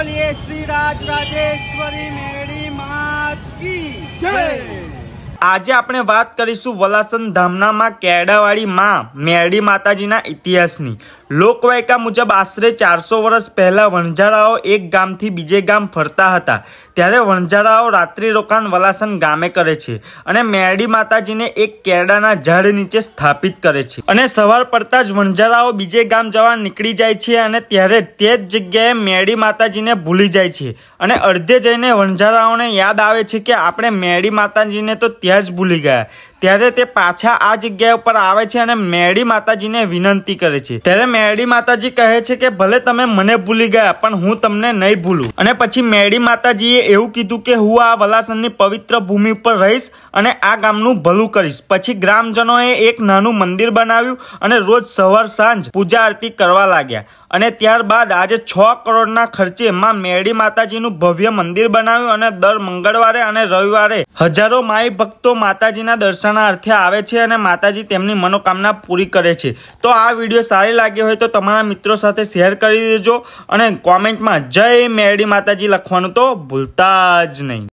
बोलिए श्री राज राजेश्वरी मेरी मात की जय। આજે આપણે વાત કરીશું વલાસન ધામનામાં કેડાવાળી માં મેરડી માતાજીના ઇતિહાસની। લોકવાયકા મુજબ આશરે 400 વર્ષ પહેલા વણઝારાઓ એક ગામથી બીજે ગામ ફરતા હતા ત્યારે વણઝારાઓ રાત્રિ રોકાણ વલાસન ગામે કરે છે અને મેરડી માતાજીને એક કેળાના ઝાડ નીચે સ્થાપિત કરે છે અને સવાર પડતા જ વણઝારાઓ બીજે ગામ જવા નીકળી જાય છે અને ત્યારે તે જ જગ્યાએ મેરડી માતાજીને ભૂલી જાય છે અને અડધે જઈને વણઝારાઓને યાદ આવે છે કે આપણે મેરડી માતાજીને તો જ ભૂલી ગયા। ત્યારે તે પાછા આ જગ્યા ઉપર આવે છે અને મેરડી માતાજીને વિનંતી કરે છે। ત્યારે મેરડી માતાજી કહે છે કે ભલે તમે મને ભૂલી ગયા પણ હું તમને નહીં ભૂલું। અને પછી મેરડી માતાજીએ એવું કીધું કે હું આ વલાસનની પવિત્ર ભૂમિ ઉપર રહીશ અને આ ગામનું ભલું કરીશ। પછી ગ્રામજનોએ એક નાનું મંદિર બનાવ્યું અને રોજ સવાર સાંજ પૂજા આરતી કરવા લાગ્યા અને ત્યારબાદ આજે 6 કરોડના ખર્ચે માં મેરડી માતાજીનું ભવ્ય મંદિર બનાવ્યું અને દર મંગળવારે અને રવિવારે હજારો માઈ ભક્તો માતાજીના દર્શનાર્થે આવે છે અને માતાજી તેમની મનોકામના પૂરી કરે છે। તો આ વિડીયો સારી લાગી હોય તો તમારા મિત્રો સાથે શેર કરી દેજો અને કોમેન્ટમાં જય મેરડી માતાજી લખવાનું તો ભૂલતા જ નહીં।